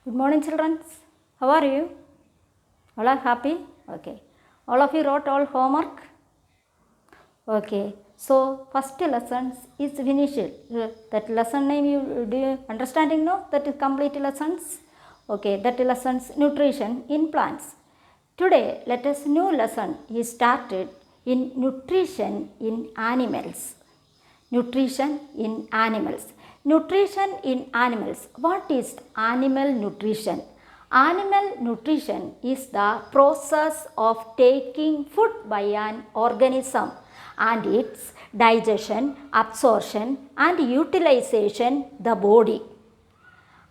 Good morning, children. How are you? All are happy? Okay. All of you wrote all homework? Okay. So, first lesson is finished. That lesson name do you understanding no? That is complete lessons. Okay. That lessons nutrition in plants. Today, let us new lesson is started in nutrition in animals. Nutrition in animals. Nutrition in animals. What is animal nutrition? Animal nutrition is the process of taking food by an organism and its digestion, absorption and utilization the body.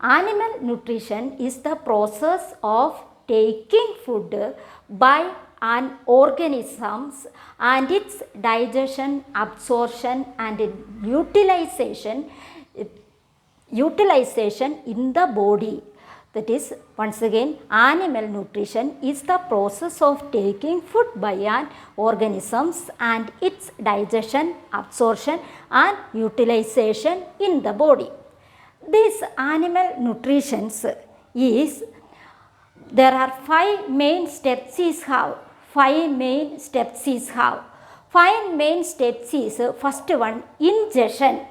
Animal nutrition is the process of taking food by an organism and its digestion, absorption and utilization in the body. That is, once again, animal nutrition is the process of taking food by an organism and its digestion, absorption and utilization in the body. This animal nutrition is, there are 5 main steps is have. 5 main steps is have. 5 main steps is, first one, ingestion.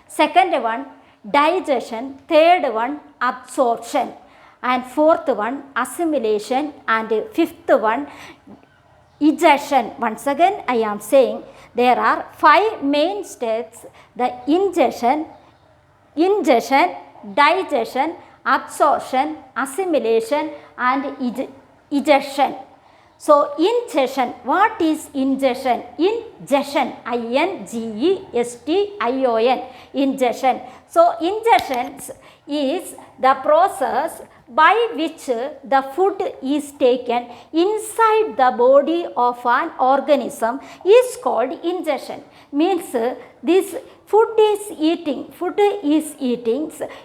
Second one, digestion. Third one, absorption. And fourth one, assimilation. And fifth one, egestion. Once again, I am saying there are 5 main steps. The ingestion, digestion, absorption, assimilation and egestion. So, ingestion. What is ingestion? Ingestion. I-N-G-E-S-T-I-O-N. Ingestion. So, ingestion is the process by which the food is taken inside the body of an organism is called ingestion. Means this food is eating,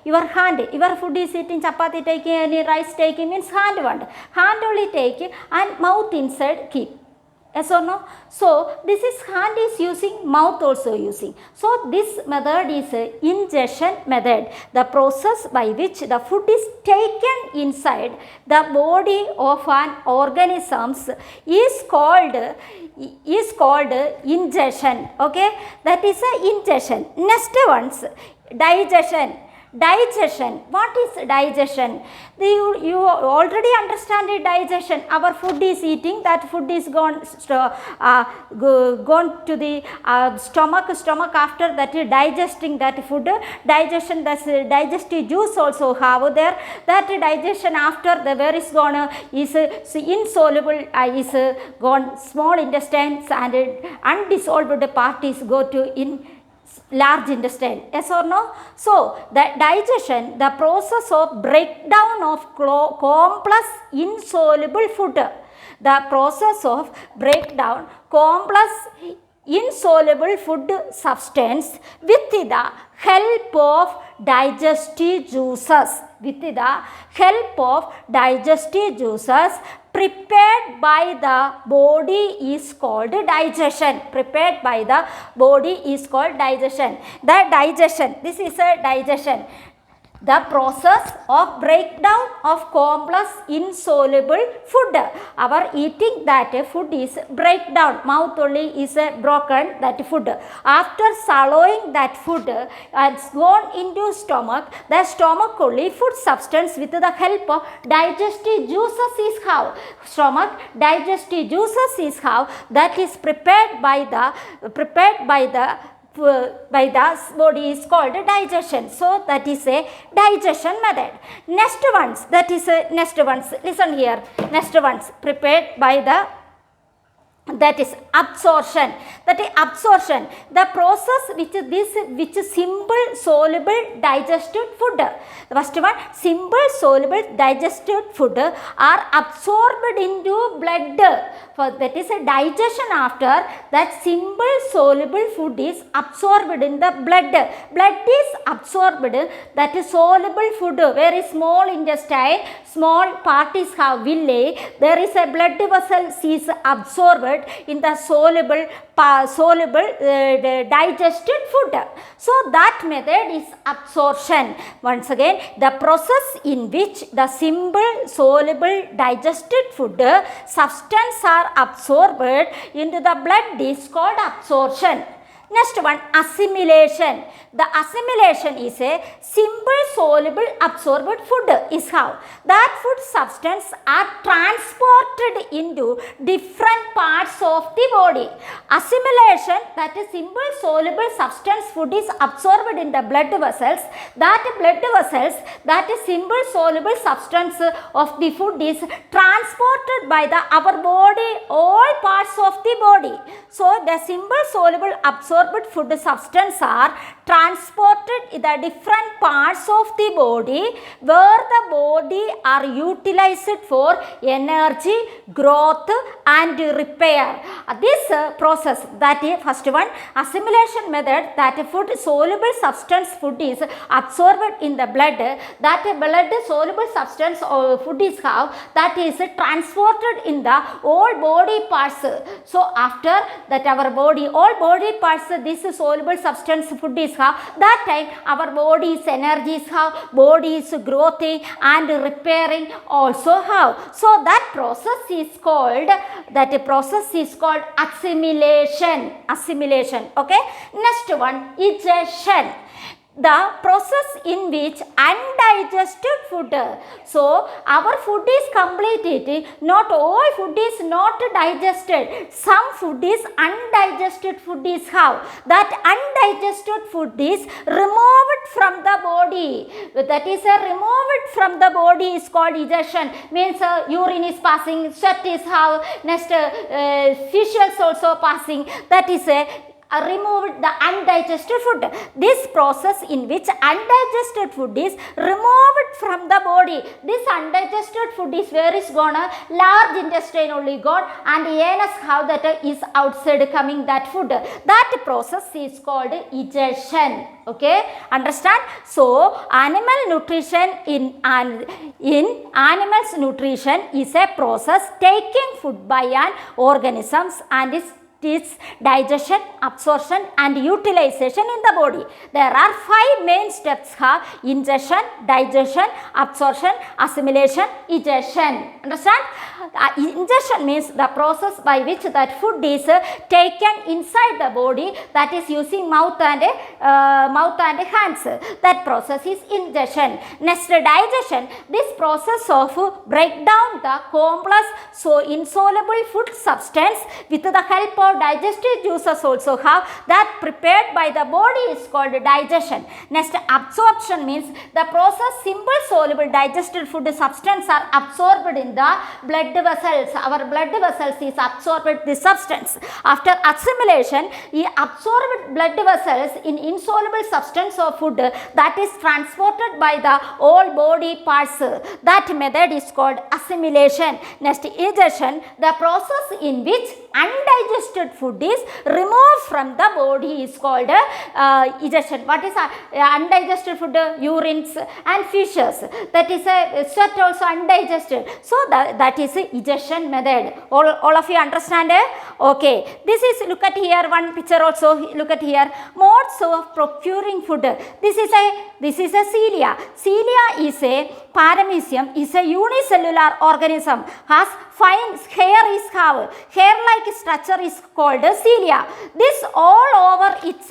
your hand, your food is eating, chapati taking, any rice taking means hand only take and mouth inside keep. Yes or no? So, this is hand is using, mouth also using. So, this method is ingestion method. The process by which the food is taken inside the body of an organism is called ingestion. Okay, that is a ingestion. Next one's digestion. What is digestion? You already understand the digestion. Our food is eating, that food is gone to the stomach after that digesting that food. Digestion, that's digestive juice also have there. That digestion after the where is gone is insoluble is gone small intestines and undissolved parties go to in large intestine. Yes or no? So, the digestion, the process of breakdown of complex insoluble food. The process of breakdown complex insoluble food substance with the help of digestive juices. Prepared by the body is called digestion. The digestion, this is a digestion. The process of breakdown of complex insoluble food. Our eating that food is breakdown. Mouth only is broken that food. After swallowing that food, it's gone into stomach. The stomach only food substance with the help of digestive juices is how. Stomach digestive juices is how. That is prepared by the body is called digestion. So, that is a digestion method. Next ones, listen here. Next ones, prepared by the, that is absorption. The process which simple soluble digested food. The first one, simple soluble digested food are absorbed into blood. For that is a digestion after that simple soluble food is absorbed in the blood. Blood is absorbed, that is soluble food, very small intestine, small parties have villi, there is a blood vessel is absorbed in the soluble digested food. So that method is absorption. Once again, the process in which the simple soluble digested food substance are absorbed into the blood is called absorption. Next one, assimilation. The assimilation is a simple soluble absorbed food is how that food substance are transported into different parts of the body. Assimilation, that is simple soluble substance food is absorbed in the blood vessels. That blood vessels, that is simple soluble substance of the food is transported by the our body, all parts of the body. So the simple soluble absorbed food substance are transported in the different parts of the body where the body are utilized for energy, growth and repair. This process, that is first one, assimilation method, that food soluble substance food is absorbed in the blood, that blood soluble substance food is how that is transported in the all body parts. So after that our body, all body parts, this soluble substance food is how that time our body's energy is how body is growing and repairing also how. So that process is called assimilation. Okay. Next one, digestion. The process in which undigested food, so our food is completed, not all food is not digested, some food is undigested food is how that undigested food is removed from the body, that is removed from the body is called digestion. Means urine is passing, sweat is how, next facials also passing, that is removed the undigested food. This process in which undigested food is removed from the body, this undigested food is where is gone, large intestine only gone and anus how that is outside coming that food. That process is called digestion. Okay, understand? So animal nutrition in animals nutrition is a process taking food by an organisms and is its digestion, absorption and utilization in the body. There are 5 main steps: ingestion, digestion, absorption, assimilation, digestion. Understand? Ingestion means the process by which that food is taken inside the body, that is using mouth and hands. That process is ingestion. Next, digestion. This process of break down the complex insoluble food substance with the help of digestive juices also have that prepared by the body is called digestion. Next, absorption means the process simple soluble digested food substance are absorbed in the blood vessels. Our blood vessels is absorbed this substance. After assimilation, the absorbed blood vessels in insoluble substance of food that is transported by the all body parts. That method is called assimilation. Next, digestion, the process in which undigested food is removed from the body is called digestion. What is undigested food? Urines and fishes. That is sweat also undigested. So that is a digestion method. All of you understand? Okay. This is, look at here one picture also. Look at here. Modes of procuring food. This is a cilia. Cilia is a paramecium, is a unicellular organism. Has fine hair is have hair-like structure is called cilia. This all over its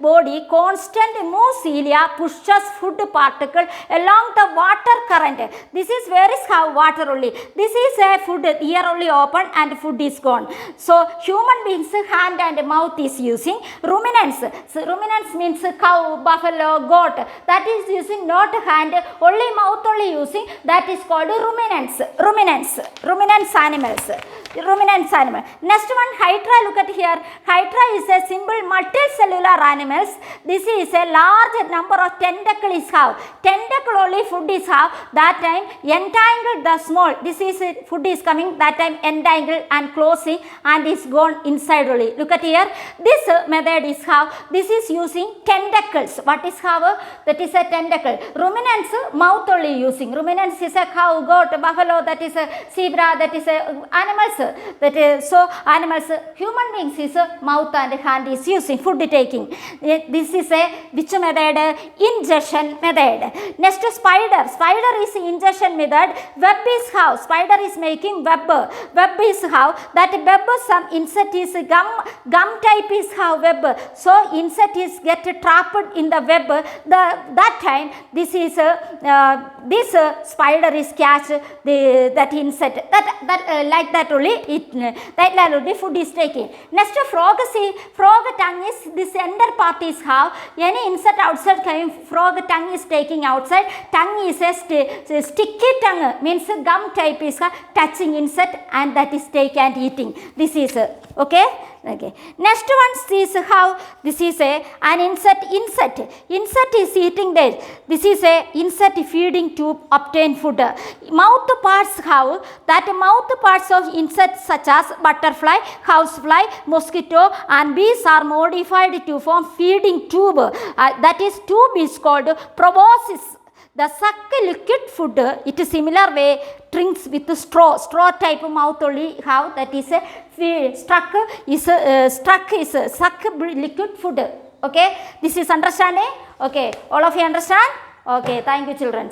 body constant move cilia pushes food particle along the water current. This is where is how water only. This is a food ear only open and food is gone. So human beings hand and mouth is using ruminants. So ruminants means cow, buffalo, goat. That is using not hand, only mouth only using. That is called ruminants. Ruminants animals. ruminants animal. Next one, Hydra, look at here. Hydra is a simple multicellular animals. This is a large number of tentacles have. Tentacle only food is have. That time entangled the small. This is food is coming. That time entangled and closing and is gone inside only. Look at here. This method is how. This is using tentacles. What is how? That is a tentacle. Ruminants mouth only using. Ruminants is a cow, goat, buffalo. That is a zebra. That is a animals. That is so animals. Human beings is a mouth and hand is using food taking. This is a which method? Ingestion method. Next spider. Spider is ingestion method. Web is how. Spider is making web. Web is how. That web some insect is gum type is how web. So insect is get trapped in the web. That time this is this spider is catch that insect. That like that only it that only food is taking. Next frog, see frog tongue is this ender part is how any insect outside coming, frog tongue is taking outside. Tongue is a sticky tongue, means gum type is touching insect and that is take and eating. This is okay. Okay. Next one is how this is an insect. Insect is eating there. This is a insect feeding tube obtain food. Mouth parts how that mouth parts of insects such as butterfly, housefly, mosquito and bees are modified to form feeding tube. That is tube is called proboscis. The suck liquid food, it is similar way drinks with straw type mouth only how that is a struck is suck liquid food. Okay, this is understanding. Okay, all of you understand. Okay, thank you children.